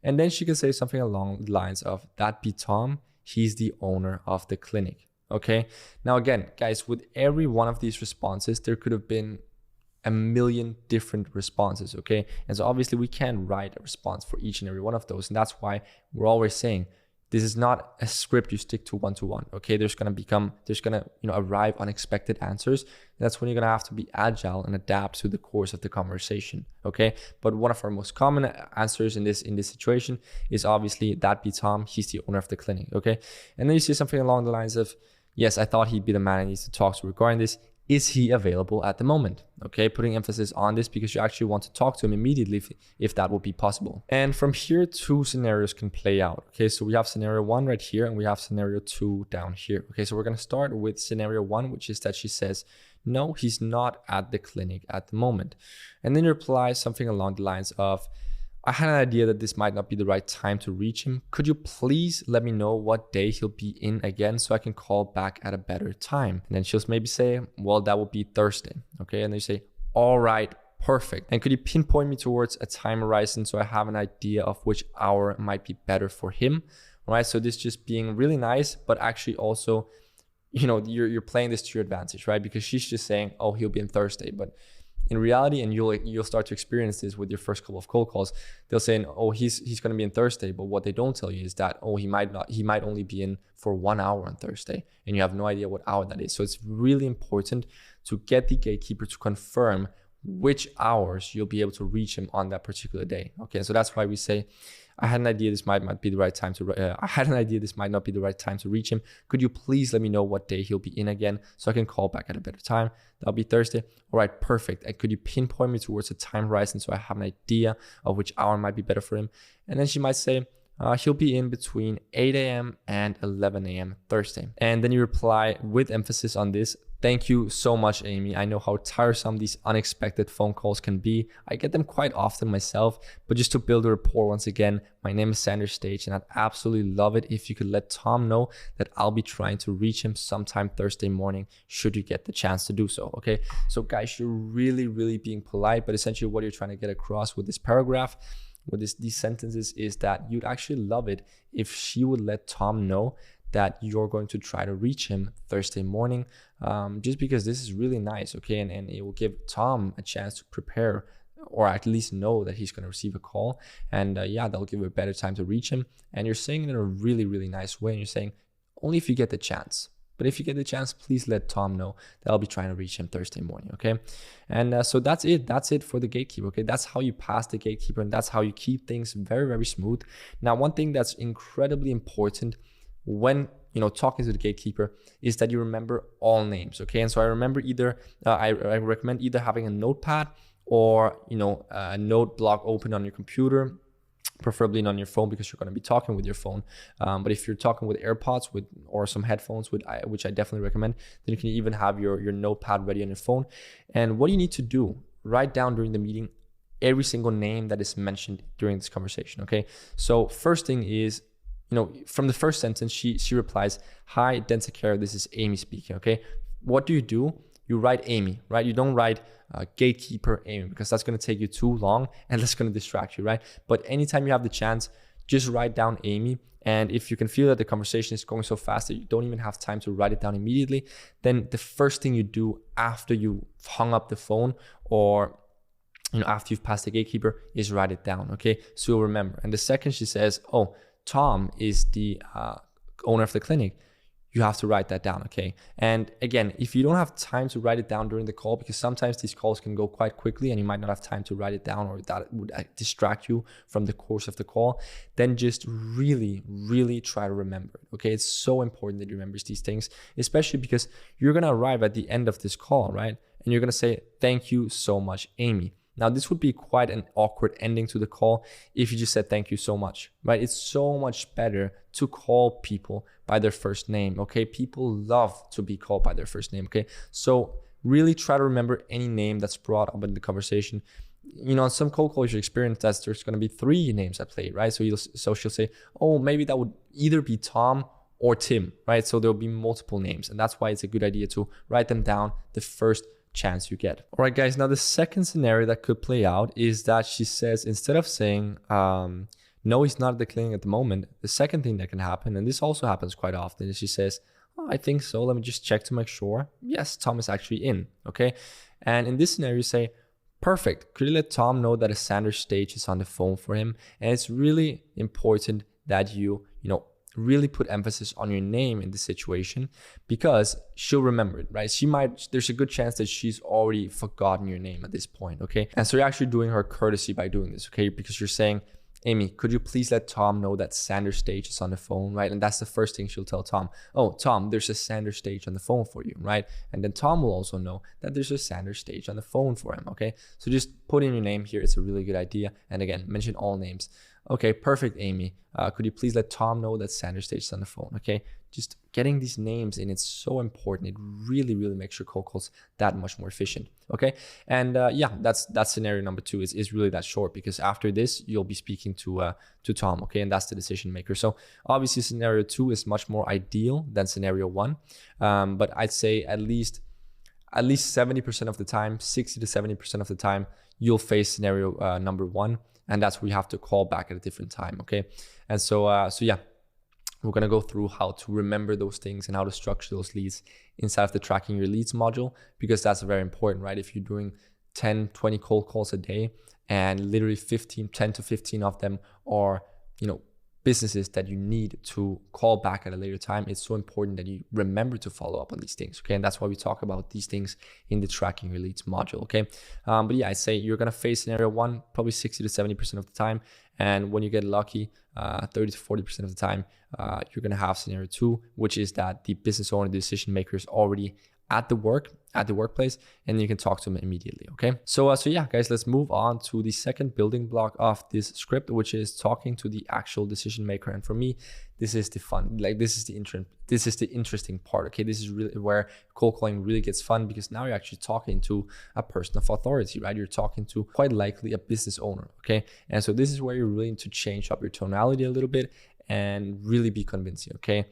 And then she can say something along the lines of, that be Tom, he's the owner of the clinic. Okay. Now, again, guys, with every one of these responses, there could have been a million different responses. Okay. And so obviously we can't write a response for each and every one of those. And that's why we're always saying, this is not a script you stick to one. Okay, there's gonna arrive unexpected answers. That's when you're gonna have to be agile and adapt to the course of the conversation. Okay, but one of our most common answers in this situation is obviously, that be Tom, he's the owner of the clinic. Okay, and then you see something along the lines of, yes, I thought he'd be the man I need to talk to regarding this. Is he available at the moment? Okay, putting emphasis on this because you actually want to talk to him immediately if that would be possible. And from here, 2 scenarios can play out. Okay, so we have scenario 1 right here and we have scenario 2 down here. Okay, so we're going to start with scenario 1, which is that she says, no, he's not at the clinic at the moment. And then you reply something along the lines of, I had an idea that this might not be the right time to reach him. Could you please let me know what day he'll be in again so I can call back at a better time? And then she'll maybe say, well, that will be Thursday. Okay. And then you say, all right, perfect. And could you pinpoint me towards a time horizon so I have an idea of which hour might be better for him? All right. So this just being really nice, but actually also, you're playing this to your advantage, right? Because she's just saying, oh, he'll be in Thursday. But in reality, and you'll start to experience this with your first couple of cold calls, they'll say, oh, he's going to be in Thursday. But what they don't tell you is that, oh, he might only be in for 1 hour on Thursday, and you have no idea what hour that is. So it's really important to get the gatekeeper to confirm which hours you'll be able to reach him on that particular day. Okay, so that's why we say, I had an idea this might be the right time to. I had an idea this might not be the right time to reach him. Could you please let me know what day he'll be in again so I can call back at a better time? That'll be Thursday. All right, perfect. And could you pinpoint me towards a time horizon so I have an idea of which hour might be better for him? And then she might say, he'll be in between 8 a.m. and 11 a.m. Thursday. And then you reply with emphasis on this. Thank you so much, Amy. I know how tiresome these unexpected phone calls can be. I get them quite often myself, but just to build a rapport once again, my name is Sander Stage and I'd absolutely love it if you could let Tom know that I'll be trying to reach him sometime Thursday morning, should you get the chance to do so, okay? So guys, you're really, really being polite, but essentially what you're trying to get across with this paragraph, with these sentences, is that you'd actually love it if she would let Tom know that you're going to try to reach him Thursday morning, just because this is really nice, okay? And it will give Tom a chance to prepare, or at least know that he's going to receive a call. And that'll give you a better time to reach him. And you're saying it in a really, really nice way. And you're saying, only if you get the chance. But if you get the chance, please let Tom know that I'll be trying to reach him Thursday morning, okay? And so that's it. That's it for the gatekeeper, okay? That's how you pass the gatekeeper, and that's how you keep things very, very smooth. Now, one thing that's incredibly important when talking to the gatekeeper is that you remember all names, okay? And so I recommend either having a notepad or a note block open on your computer, preferably not on your phone because you're going to be talking with your phone. But if you're talking with AirPods or some headphones, which I definitely recommend, then you can even have your notepad ready on your phone. And what you need to do, write down during the meeting every single name that is mentioned during this conversation, okay? So first thing is, from the first sentence, she replies, hi, Dentacare, this is Amy speaking, okay? What do? You write Amy, right? You don't write gatekeeper Amy, because that's going to take you too long and that's going to distract you, right? But anytime you have the chance, just write down Amy. And if you can feel that the conversation is going so fast that you don't even have time to write it down immediately, then the first thing you do after you hung up the phone, or after you've passed the gatekeeper, is write it down, okay? So you'll remember. And the second she says, oh, Tom is the owner of the clinic, you have to write that down, okay? And again, if you don't have time to write it down during the call, because sometimes these calls can go quite quickly and you might not have time to write it down, or that would distract you from the course of the call, then just really, really try to remember it, okay? It's so important that you remember these things, especially because you're gonna arrive at the end of this call, right? And you're gonna say, thank you so much, Amy. Now, this would be quite an awkward ending to the call if you just said thank you so much, right? It's so much better to call people by their first name, okay? People love to be called by their first name, okay? So really try to remember any name that's brought up in the conversation. On some cold calls, you experience that there's going to be 3 names at play, right? So she'll say, oh, maybe that would either be Tom or Tim, right? So there'll be multiple names, and that's why it's a good idea to write them down the first chance you get. All right, guys, now the second scenario that could play out is that she says, instead of saying, no, he's not at the clinic at the moment. The second thing that can happen, and this also happens quite often, is she says, oh, I think so. Let me just check to make sure. Yes, Tom is actually in. Okay. And in this scenario, you say, perfect. Could you let Tom know that a Sanders stage is on the phone for him? And it's really important that you really put emphasis on your name in this situation, because she'll remember it, right? There's a good chance that she's already forgotten your name at this point, okay? And so you're actually doing her courtesy by doing this, okay? Because you're saying, Amy, could you please let Tom know that Sanders stage is on the phone, right? And that's the first thing she'll tell Tom. Oh, Tom, there's a Sanders stage on the phone for you, right? And then Tom will also know that there's a Sanders stage on the phone for him, okay? So just put in your name here. It's a really good idea. And again, mention all names. Okay, perfect, Amy. Could you please let Tom know that Sanders stage is on the phone, okay? Just getting these names in, it's so important. It really, really makes your cold calls that much more efficient, okay? And yeah, that's scenario number 2 is really that short, because after this, you'll be speaking to Tom, okay? And that's the decision maker. So obviously scenario 2 is much more ideal than scenario 1, but I'd say at least 70% of the time, 60 to 70% of the time, you'll face scenario number 1. And that's where you have to call back at a different time, okay? And so yeah, we're gonna go through how to remember those things and how to structure those leads inside of the tracking your leads module, because that's very important, right? If you're doing 10, 20 cold calls a day and literally 10 to 15 of them are, businesses that you need to call back at a later time, it's so important that you remember to follow up on these things, okay? And that's why we talk about these things in the tracking your leads module, okay? But yeah, I'd say you're gonna face scenario 1 probably 60 to 70% of the time, and when you get lucky, 30 to 40% of the time, you're gonna have scenario 2, which is that the business owner, the decision maker, is already at the workplace, and you can talk to them immediately, okay? So yeah, guys, let's move on to the second building block of this script, which is talking to the actual decision maker. And for me, this is the fun, this is the interesting part, okay? This is really where cold calling really gets fun, because now you're actually talking to a person of authority, right? You're talking to quite likely a business owner, okay? And so this is where you're really to change up your tonality a little bit and really be convincing, okay?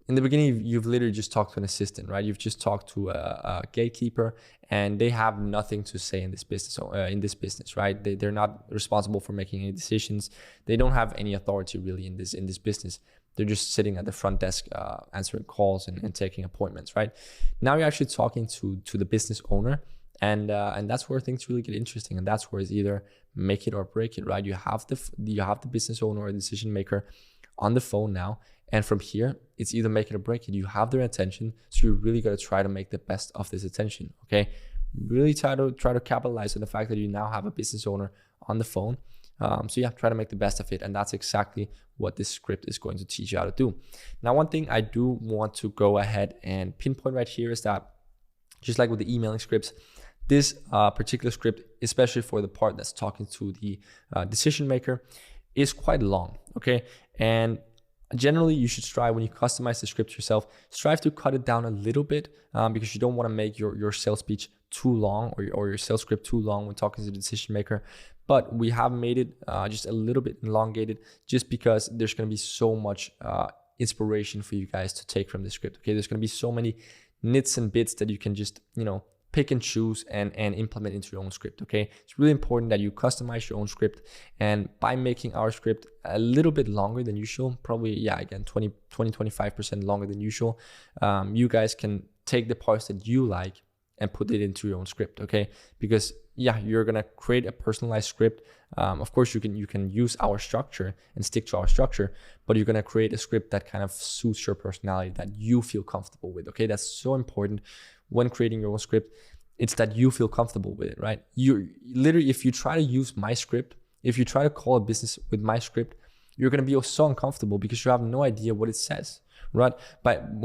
In the beginning, you've literally just talked to an assistant, right? You've just talked to a gatekeeper, and they have nothing to say in this business, right? They're not responsible for making any decisions. They don't have any authority really in this business. They're just sitting at the front desk, answering calls and taking appointments, right? Now you're actually talking to the business owner, and that's where things really get interesting. And that's where it's either make it or break it, right? You have the business owner or decision maker on the phone now. And from here, it's either make it or break it. You have their attention, so you really got to try to make the best of this attention, okay? Really try to capitalize on the fact that you now have a business owner on the phone. So yeah, try to make the best of it. And that's exactly what this script is going to teach you how to do. Now, one thing I do want to go ahead and pinpoint right here is that, just like with the emailing scripts, this particular script, especially for the part that's talking to the decision maker, is quite long, okay? And generally, you should strive, when you customize the script yourself, strive to cut it down a little bit, because you don't want to make your sales speech too long or your sales script too long when talking to the decision maker. But we have made it just a little bit elongated, just because there's going to be so much inspiration for you guys to take from the script, okay? There's going to be so many nits and bits that you can just, pick and choose and implement into your own script, okay? It's really important that you customize your own script. And by making our script a little bit longer than usual, probably, yeah, again, 25% longer than usual, you guys can take the parts that you like and put it into your own script, okay? Because yeah, you're gonna create a personalized script. Of course, you can use our structure and stick to our structure, but you're gonna create a script that kind of suits your personality, that you feel comfortable with, okay? That's so important when creating your own script. It's that you feel comfortable with it, right? You literally, if you try to use my script, if you try to call a business with my script, you're gonna be so uncomfortable because you have no idea what it says, right? But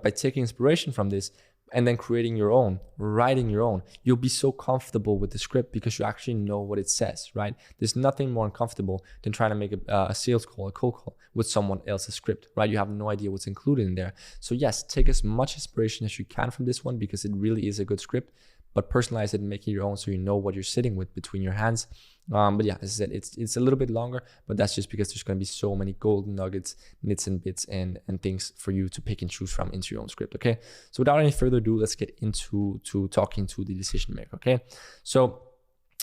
by taking inspiration from this and then creating your own, writing your own, you'll be so comfortable with the script because you actually know what it says, right? There's nothing more uncomfortable than trying to make a sales call, a cold call with someone else's script, right? You have no idea what's included in there. So yes, take as much inspiration as you can from this one because it really is a good script, but personalize it and make it your own so you know what you're sitting with between your hands. But yeah, as I said, it's a little bit longer, but that's just because there's going to be so many golden nuggets, nits and bits, and things for you to pick and choose from into your own script, okay? So without any further ado, let's get into talking to the decision maker, okay? So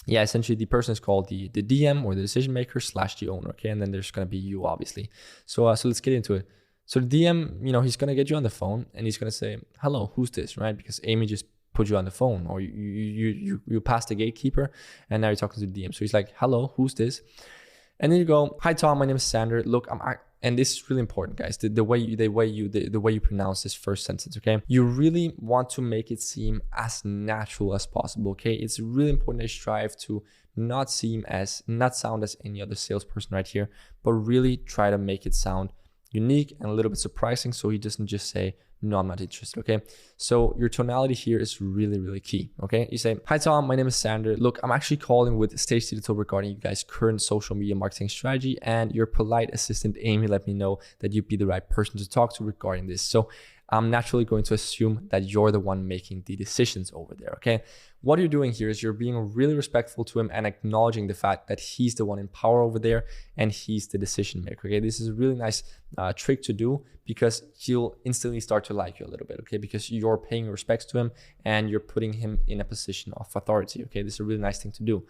yeah, essentially the person is called the DM or the decision maker / the owner. Okay. And then there's going to be you, obviously. So let's get into it. So the DM, he's going to get you on the phone and he's going to say, hello, who's this? Right. Because Amy just put you on the phone, or you passed the gatekeeper and now you're talking to the DM. So he's like, hello, who's this? And then you go, hi, Tom, my name is Sander. Look, and this is really important, guys. The way you pronounce this first sentence, okay? You really want to make it seem as natural as possible, okay? It's really important to strive to not sound as any other salesperson right here, but really try to make it sound unique and a little bit surprising, so he doesn't just say, no, I'm not interested, okay? So your tonality here is really, really key, okay? You say, hi, Tom, my name is Sander. Look, I'm actually calling with Stage Digital regarding you guys' current social media marketing strategy, and your polite assistant, Amy, let me know that you'd be the right person to talk to regarding this. So I'm naturally going to assume that you're the one making the decisions over there, okay? What you're doing here is you're being really respectful to him and acknowledging the fact that he's the one in power over there and he's the decision maker, okay? This is a really nice trick to do because he'll instantly start to like you a little bit, okay? Because you're paying respects to him and you're putting him in a position of authority, okay? This is a really nice thing to do.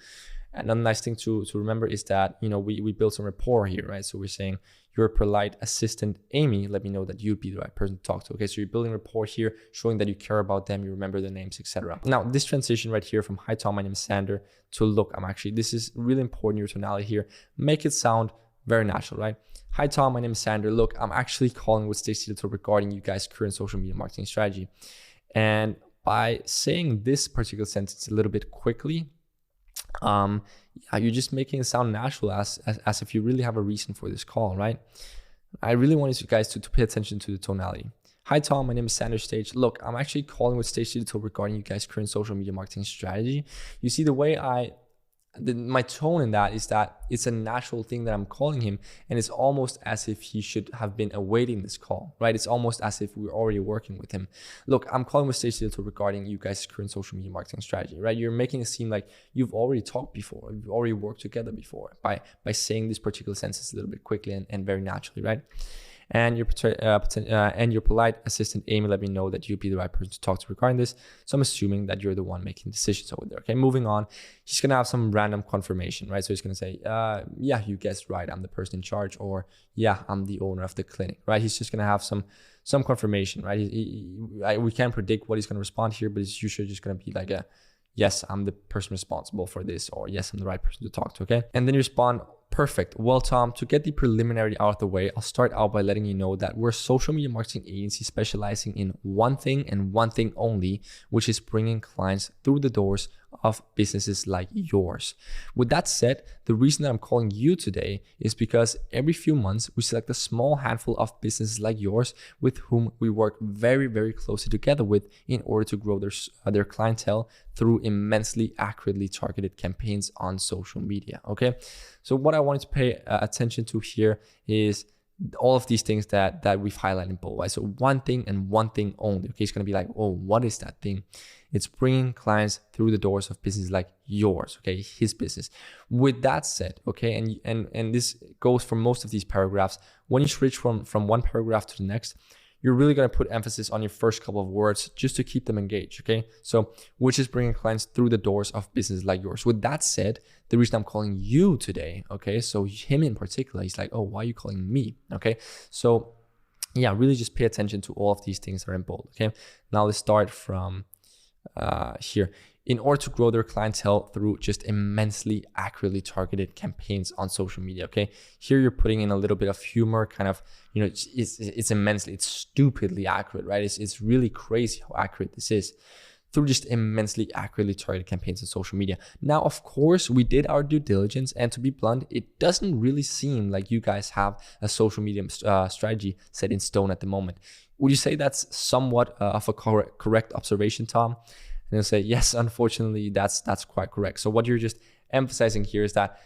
Another nice thing to remember is that, we build some rapport here, right? So we're saying, your polite assistant, Amy, let me know that you'd be the right person to talk to. Okay, so you're building rapport here, showing that you care about them, you remember their names, etc. Now, this transition right here from hi, Tom, my name is Sander to look, this is really important, your tonality here. Make it sound very natural, right? Hi, Tom, my name is Sander. Look, I'm actually calling with Stage Digital regarding you guys' current social media marketing strategy. And by saying this particular sentence a little bit quickly, you're just making it sound natural as if you really have a reason for this call, right? I really want you guys to pay attention to the tonality. Hi, Tom, my name is Sander Stage. Look, I'm actually calling with Stage Digital regarding you guys' current social media marketing strategy. You see, the way my tone in that is that it's a natural thing that I'm calling him, and it's almost as if he should have been awaiting this call, right? It's almost as if we're already working with him. Look, I'm calling with Stage Digital regarding you guys' current social media marketing strategy, right? You're making it seem like you've already talked before, you've already worked together before by saying this particular sentence a little bit quickly and very naturally, right? And your polite assistant, Amy, let me know that you'd be the right person to talk to regarding this. So I'm assuming that you're the one making decisions over there. Okay, moving on. He's going to have some random confirmation, right? So he's going to say, yeah, you guessed right. I'm the person in charge, or yeah, I'm the owner of the clinic, right? He's just going to have some confirmation, right? We can't predict what he's going to respond here, but it's usually just going to be like yes, I'm the person responsible for this, or yes, I'm the right person to talk to, okay? And then you respond, perfect. Well, Tom, to get the preliminary out of the way, I'll start out by letting you know that we're a social media marketing agency specializing in one thing and one thing only, which is bringing clients through the doors of businesses like yours. With that said, the reason that I'm calling you today is because every few months we select a small handful of businesses like yours with whom we work very, very closely together with in order to grow their clientele through immensely accurately targeted campaigns on social media. Okay, so what I wanted to pay attention to here is all of these things that we've highlighted in bold, right? So one thing and one thing only. Okay, it's going to be like, oh, what is that thing? It's bringing clients through the doors of businesses like yours, okay, his business. With that said, okay, and this goes for most of these paragraphs. When you switch from one paragraph to the next, you're really going to put emphasis on your first couple of words just to keep them engaged, okay? So, which is bringing clients through the doors of businesses like yours. With that said, the reason I'm calling you today, okay, so him in particular, he's like, oh, why are you calling me, okay? So, yeah, really just pay attention to all of these things that are in bold, okay? Now let's start from here. In order to grow their clientele through just immensely accurately targeted campaigns on social media, okay? Here you're putting in a little bit of humor, kind of, it's stupidly accurate, right? It's really crazy how accurate this is through just immensely accurately targeted campaigns on social media. Now, of course, we did our due diligence, and to be blunt, it doesn't really seem like you guys have a social media strategy set in stone at the moment. Would you say that's somewhat of a correct observation, Tom? And he'll say, yes, unfortunately, that's quite correct. So what you're just emphasizing here is that,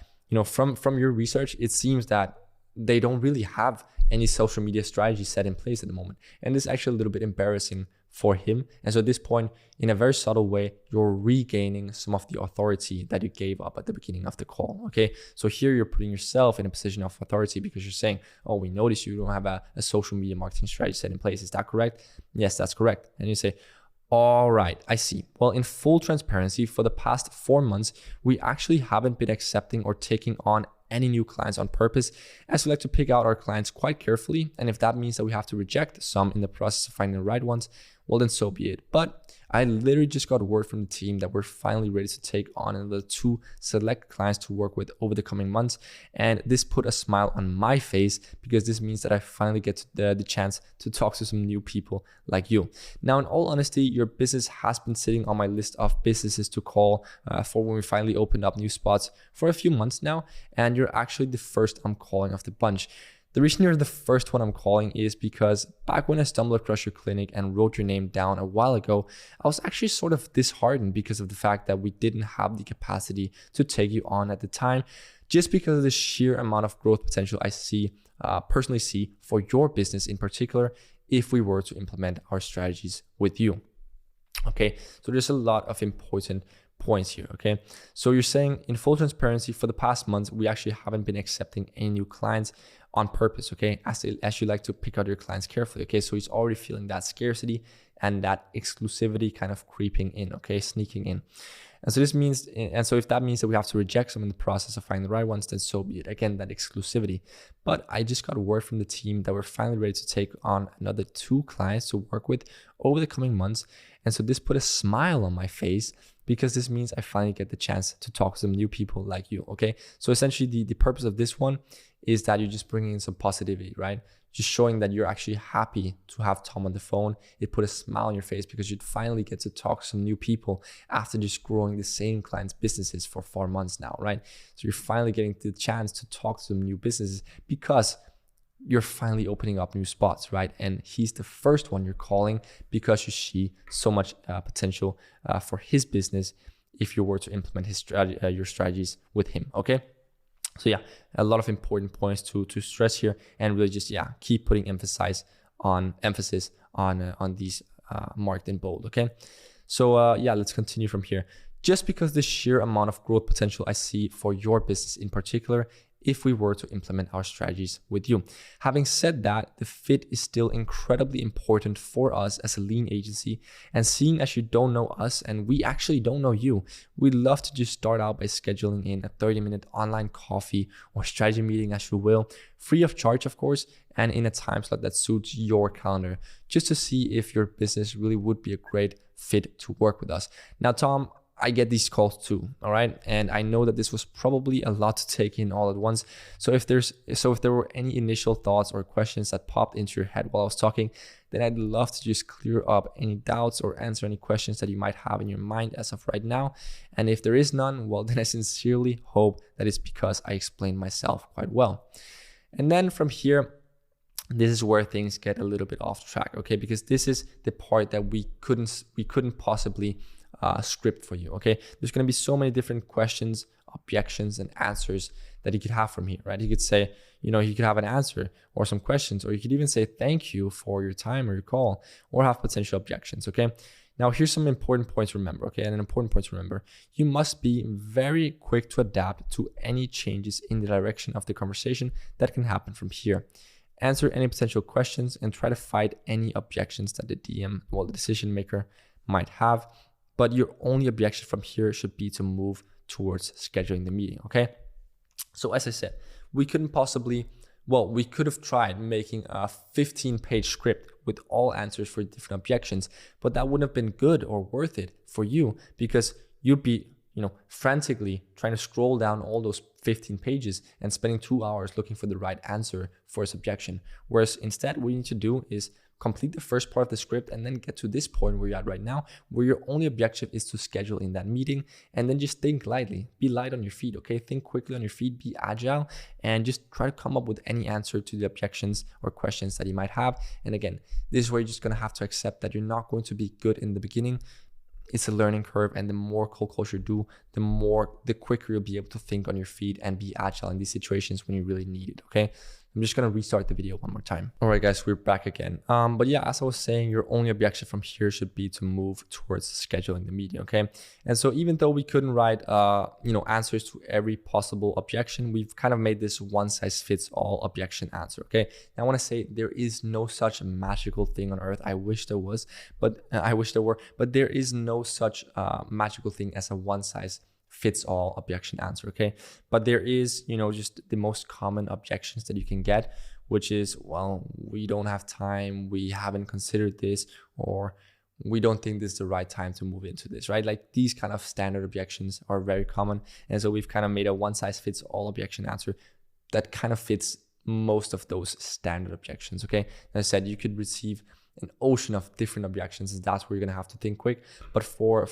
from your research, it seems that they don't really have any social media strategy set in place at the moment. And this is actually a little bit embarrassing for him. And so at this point, in a very subtle way, you're regaining some of the authority that you gave up at the beginning of the call, okay? So here you're putting yourself in a position of authority because you're saying, oh, we noticed you don't have a social media marketing strategy set in place. Is that correct? Yes, that's correct. And you say, All right, I see. Well, in full transparency, for the past 4 months, we actually haven't been accepting or taking on any new clients on purpose, as we like to pick out our clients quite carefully. And if that means that we have to reject some in the process of finding the right ones, well, then so be it. But I literally just got word from the team that we're finally ready to take on another 2 select clients to work with over the coming months. And this put a smile on my face, because this means that I finally get the chance to talk to some new people like you. Now, in all honesty, your business has been sitting on my list of businesses to call for when we finally opened up new spots for a few months now. And you're actually the first I'm calling of the bunch. The reason you're the first one I'm calling is because back when I stumbled across your clinic and wrote your name down a while ago, I was actually sort of disheartened because of the fact that we didn't have the capacity to take you on at the time, just because of the sheer amount of growth potential I personally see for your business in particular, if we were to implement our strategies with you. Okay, so there's a lot of important points here. Okay, so you're saying in full transparency, for the past months, we actually haven't been accepting any new clients on purpose. Okay, as you like to pick out your clients carefully. Okay, so he's already feeling that scarcity and that exclusivity kind of creeping in. Okay, sneaking in. And so this means, and so if that means that we have to reject some in the process of finding the right ones, then so be it. Again, that exclusivity. But I just got word from the team that we're finally ready to take on another 2 clients to work with over the coming months. And so this put a smile on my face, because this means I finally get the chance to talk to some new people like you. Okay, so essentially the purpose of this one is that you're just bringing in some positivity, right? Just showing that you're actually happy to have Tom on the phone. It put a smile on your face because you'd finally get to talk to some new people after just growing the same clients' businesses for 4 months now, right? So you're finally getting the chance to talk to some new businesses because you're finally opening up new spots, right? And he's the first one you're calling because you see so much potential for his business if you were to implement his your strategies with him, okay? So yeah, a lot of important points to stress here, and really just keep putting emphasis on these marked in bold. Okay, so let's continue from here. Just because the sheer amount of growth potential I see for your business in particular, if we were to implement our strategies with you. Having said that, the fit is still incredibly important for us as a lean agency. And seeing as you don't know us and we actually don't know you, we'd love to just start out by scheduling in a 30-minute online coffee or strategy meeting, as you will, free of charge, of course, and in a time slot that suits your calendar, just to see if your business really would be a great fit to work with us. Now, Tom, I get these calls too, all right? And I know that this was probably a lot to take in all at once. So if there were any initial thoughts or questions that popped into your head while I was talking, then I'd love to just clear up any doubts or answer any questions that you might have in your mind as of right now. And if there is none, well, then I sincerely hope that it's because I explained myself quite well. And then from here, this is where things get a little bit off track, okay? Because this is the part that we couldn't possibly script for you, okay? There's going to be so many different questions, objections, and answers that you could have from here, right? You could say, you could have an answer or some questions, or you could even say thank you for your time or your call, or have potential objections, okay? Now, here's some important points to remember, okay? And an important point to remember, you must be very quick to adapt to any changes in the direction of the conversation that can happen from here. Answer any potential questions and try to fight any objections that the DM, the decision maker, might have. But your only objection from here should be to move towards scheduling the meeting, okay? So as I said, we could have tried making a 15-page script with all answers for different objections, but that wouldn't have been good or worth it for you, because you'd be, frantically trying to scroll down all those 15 pages and spending 2 hours looking for the right answer for his objection. Whereas instead, what you need to do is complete the first part of the script and then get to this point where you're at right now, where your only objective is to schedule in that meeting, and then just think lightly, be light on your feet, okay? Think quickly on your feet, be agile, and just try to come up with any answer to the objections or questions that you might have. And again, this is where you're just gonna have to accept that you're not going to be good in the beginning. It's a learning curve, and the more cold calls you do, the quicker you'll be able to think on your feet and be agile in these situations when you really need it, okay? I'm just going to restart the video one more time. All right, guys, we're back again. But yeah, as I was saying, your only objection from here should be to move towards scheduling the meeting, okay? And so even though we couldn't write, answers to every possible objection, we've kind of made this one size fits all objection answer, okay? And I want to say there is no such magical thing on earth. I wish there was, but there is no such magical thing as a one size fits all objection answer, okay? But there is, just the most common objections that you can get, which is, well, we don't have time, we haven't considered this, or we don't think this is the right time to move into this, right? Like these kind of standard objections are very common. And so we've kind of made a one size fits all objection answer that kind of fits most of those standard objections, okay? As I said, you could receive an ocean of different objections, and that's where you're gonna have to think quick. But for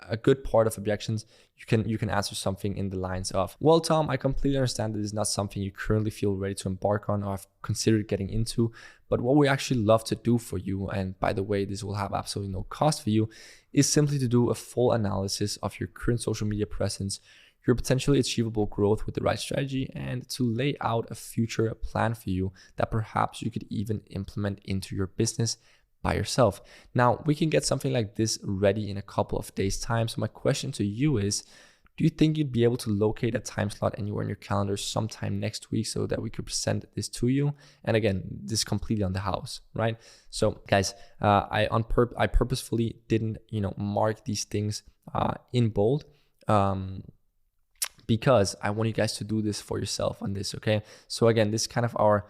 a good part of objections, you can answer something in the lines of, well, Tom, I completely understand that this is not something you currently feel ready to embark on or have considered getting into, but what we actually love to do for you, and by the way, this will have absolutely no cost for you, is simply to do a full analysis of your current social media presence, your potentially achievable growth with the right strategy, and to lay out a future plan for you that perhaps you could even implement into your business by yourself. Now, we can get something like this ready in a couple of days' time. So my question to you is, do you think you'd be able to locate a time slot anywhere in your calendar sometime next week so that we could present this to you? And again, this is completely on the house, right? So guys, I purposefully didn't, mark these things in bold, because I want you guys to do this for yourself on this, okay? So again, this is kind of our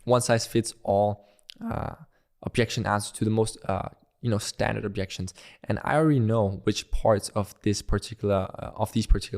one size fits all objection answer to the most standard objections. And I already know which parts of these particular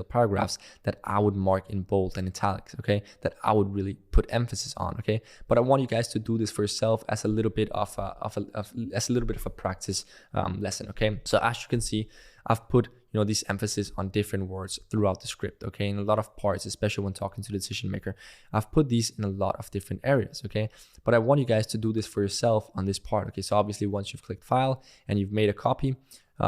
paragraphs that I would mark in bold and italics, okay? That I would really put emphasis on, okay? But I want you guys to do this for yourself as a little bit of a practice lesson, okay? So as you can see, I've put this emphasis on different words throughout the script, okay? In a lot of parts, especially when talking to the decision maker, I've put these in a lot of different areas, okay? But I want you guys to do this for yourself on this part, okay? So obviously, once you've clicked file and you've made a copy,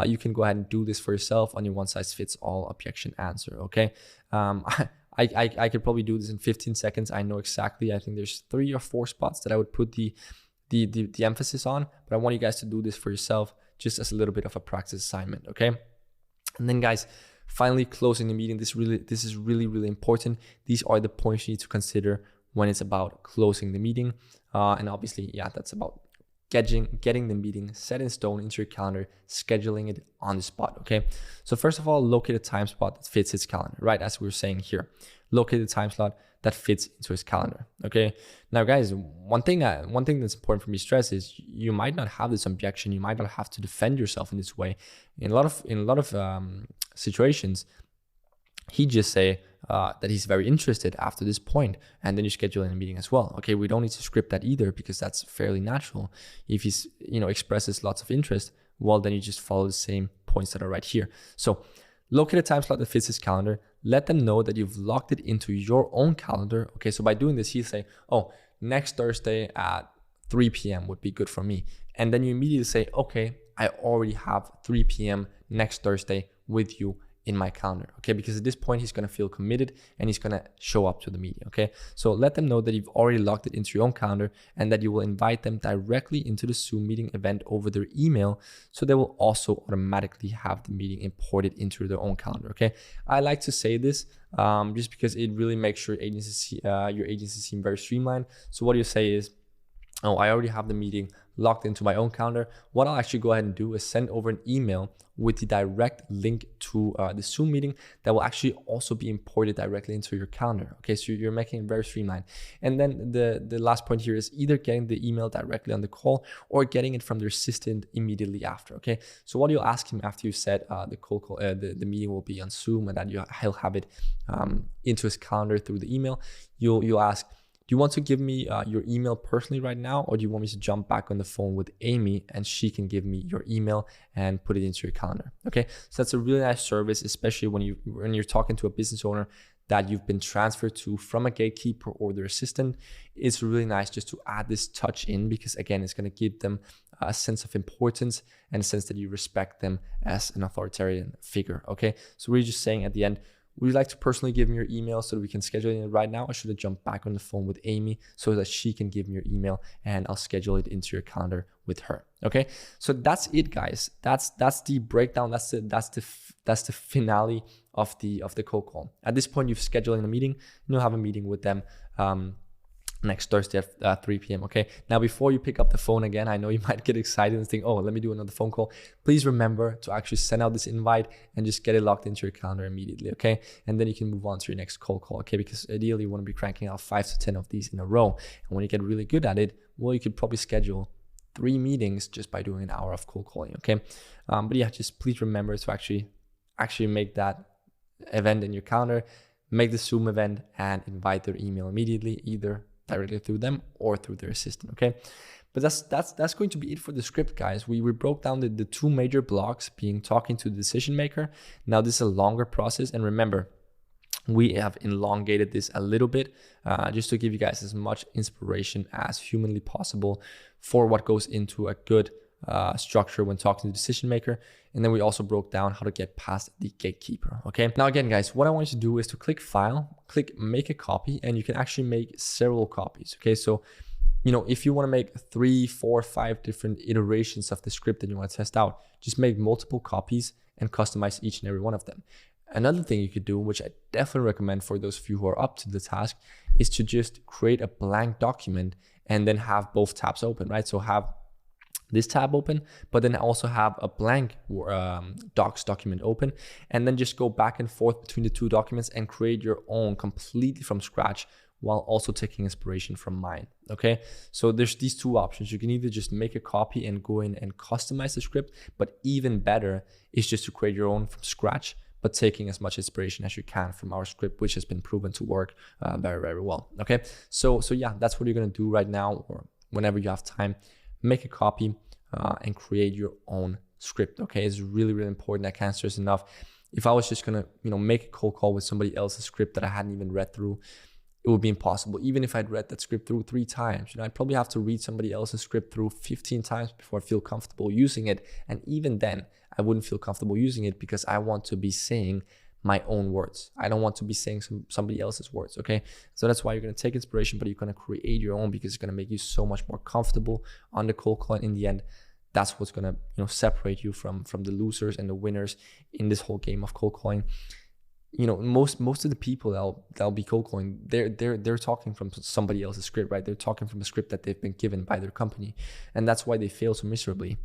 you can go ahead and do this for yourself on your one size fits all objection answer, okay? I could probably do this in 15 seconds. I know exactly. I think there's 3 or 4 spots that I would put the emphasis on, but I want you guys to do this for yourself just as a little bit of a practice assignment, okay? And then guys, finally closing the meeting. This is really important. These are the points you need to consider when it's about closing the meeting. And obviously, yeah, that's about getting the meeting set in stone into your calendar, scheduling it on the spot, okay? So first of all, locate a time spot that fits his calendar, right? As we were saying here, locate a time slot that fits into his calendar, okay? Now, guys, one thing that's important for me to stress is you might not have this objection. You might not have to defend yourself in this way. In a lot of situations, he just say that he's very interested after this point, and then you schedule in a meeting as well. Okay, we don't need to script that either because that's fairly natural. If he's expresses lots of interest, well, then you just follow the same points that are right here. So locate a time slot that fits his calendar. Let them know that you've locked it into your own calendar. Okay, so by doing this, he'll say, oh, next Thursday at 3 p.m. would be good for me. And then you immediately say, okay, I already have 3 p.m. next Thursday with you in my calendar, okay? Because at this point, he's gonna feel committed and he's gonna show up to the meeting, okay? So let them know that you've already logged it into your own calendar and that you will invite them directly into the Zoom meeting event over their email, so they will also automatically have the meeting imported into their own calendar, okay? I like to say this just because it really makes your agency seem very streamlined. So what you say is, oh, I already have the meeting locked into my own calendar. What I'll actually go ahead and do is send over an email with the direct link to the Zoom meeting that will actually also be imported directly into your calendar. Okay, so you're making it very streamlined. And then the last point here is either getting the email directly on the call or getting it from their assistant immediately after. Okay, so what you'll ask him after you said the meeting will be on Zoom and that he'll have it into his calendar through the email, you'll ask, do you want to give me your email personally right now, or do you want me to jump back on the phone with Amy and she can give me your email and put it into your calendar? Okay, so that's a really nice service, especially when you're talking to a business owner that you've been transferred to from a gatekeeper or their assistant. It's really nice just to add this touch in, because again, it's going to give them a sense of importance and a sense that you respect them as an authoritarian figure. Okay, so we're just saying at the end, would you like to personally give me your email so that we can schedule it right now? Or should I jump back on the phone with Amy so that she can give me your email and I'll schedule it into your calendar with her? Okay, so that's it, guys. That's the breakdown. That's the finale of the cold call. At this point, you've scheduled in a meeting. You'll have a meeting with them next Thursday at 3 p.m. Okay. Now, before you pick up the phone again, I know you might get excited and think, oh, let me do another phone call. Please remember to actually send out this invite and just get it locked into your calendar immediately. Okay. And then you can move on to your next cold call. Okay. Because ideally, you want to be cranking out 5 to 10 of these in a row. And when you get really good at it, well, you could probably schedule 3 meetings just by doing an hour of cold calling. Okay. But yeah, just please remember to actually make that event in your calendar, make the Zoom event and invite their email immediately, either directly through them or through their assistant. Okay, but that's going to be it for the script, guys. We broke down the 2 major blocks, being talking to the decision maker. Now this is a longer process, and remember, we have elongated this a little bit just to give you guys as much inspiration as humanly possible for what goes into a good structure when talking to the decision maker. And then we also broke down how to get past the gatekeeper. Okay, now again, guys, what I want you to do is to click file, click make a copy, and you can actually make several copies. Okay, so if you want to make 3, 4, 5 different iterations of the script that you want to test out, just make multiple copies and customize each and every one of them. Another thing you could do, which I definitely recommend for those of you who are up to the task, is to just create a blank document and then have both tabs open, right? So have this tab open, but then also have a blank docs document open, and then just go back and forth between the 2 documents and create your own completely from scratch while also taking inspiration from mine. Okay, so there's these 2 options. You can either just make a copy and go in and customize the script, but even better is just to create your own from scratch, but taking as much inspiration as you can from our script, which has been proven to work very, very well. Okay, so yeah, that's what you're gonna do right now, or whenever you have time. Make a copy and create your own script. Okay, it's really, really important. I can't stress enough. If I was just gonna make a cold call with somebody else's script that I hadn't even read through, it would be impossible. Even if I'd read that script through 3 times, I'd probably have to read somebody else's script through 15 times before I feel comfortable using it. And even then, I wouldn't feel comfortable using it because I want to be saying my own words. I don't want to be saying somebody else's words. Okay, so that's why you're going to take inspiration, but you're going to create your own, because it's going to make you so much more comfortable on the cold call. And in the end, that's what's going to separate you from the losers and the winners in this whole game of cold calling. Most of the people that'll be cold calling, they're talking from somebody else's script, right? They're talking from a script that they've been given by their company, and that's why they fail so miserably.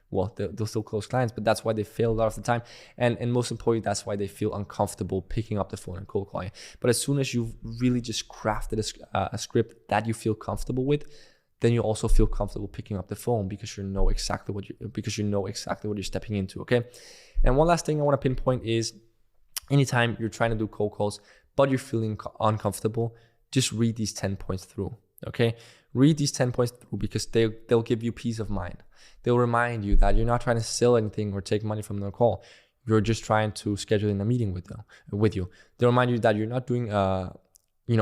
Well, they'll still close clients, but that's why they fail a lot of the time, and most importantly, that's why they feel uncomfortable picking up the phone and cold calling. But as soon as you've really just crafted a script that you feel comfortable with, then you also feel comfortable picking up the phone because you know exactly what you're stepping into. Okay, and one last thing I want to pinpoint is, anytime you're trying to do cold calls, but you're feeling uncomfortable, just read these 10 points through, okay? Read these 10 points through, because they'll give you peace of mind. They'll remind you that you're not trying to sell anything or take money from the call. You're just trying to schedule in a meeting with you. They'll remind you that you're not doing,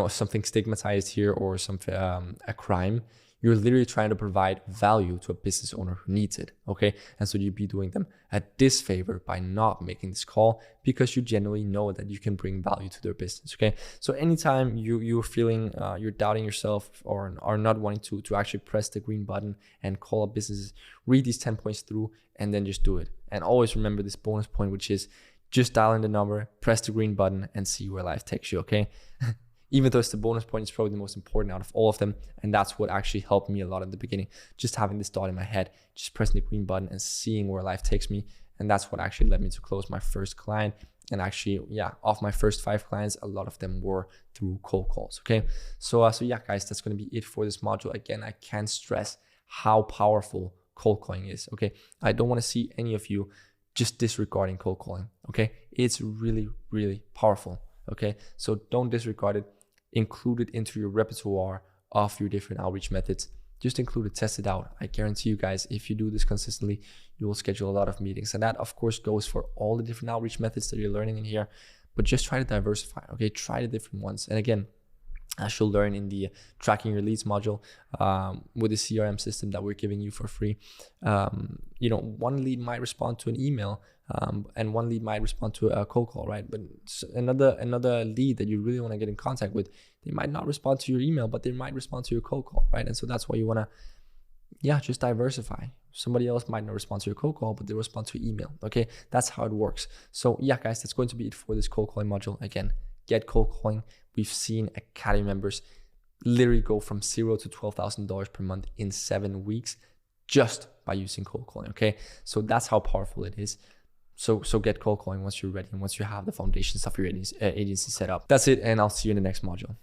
something stigmatized here or a crime. You're literally trying to provide value to a business owner who needs it, okay? And so you'd be doing them a disfavor by not making this call, because you genuinely know that you can bring value to their business, okay? So anytime you're feeling, you're doubting yourself or are not wanting to actually press the green button and call up businesses, read these 10 points through and then just do it. And always remember this bonus point, which is just dial in the number, press the green button, and see where life takes you, okay? Even though it's the bonus point, it's probably the most important out of all of them. And that's what actually helped me a lot in the beginning. Just having this thought in my head, just pressing the green button and seeing where life takes me. And that's what actually led me to close my first client. And actually, of my first 5 clients, a lot of them were through cold calls, okay? So yeah, guys, that's going to be it for this module. Again, I can't stress how powerful cold calling is, okay? I don't want to see any of you just disregarding cold calling, okay? It's really, really powerful, okay? So don't disregard it. Include it into your repertoire of your different outreach methods. Just include it, test it out. I guarantee you guys, if you do this consistently, you will schedule a lot of meetings. And that, of course, goes for all the different outreach methods that you're learning in here. But just try to diversify, okay? Try the different ones. And again, as you'll learn in the tracking your leads module with the CRM system that we're giving you for free, one lead might respond to an email And one lead might respond to a cold call, right? But another lead that you really want to get in contact with, they might not respond to your email, but they might respond to your cold call, right? And so that's why you want to, just diversify. Somebody else might not respond to your cold call, but they respond to email. Okay, that's how it works. So yeah, guys, that's going to be it for this cold calling module. Again, get cold calling. We've seen Academy members literally go from $0 to $12,000 per month in 7 weeks just by using cold calling. Okay, so that's how powerful it is. So get cold calling once you're ready and once you have the foundations of your agency set up. That's it, and I'll see you in the next module.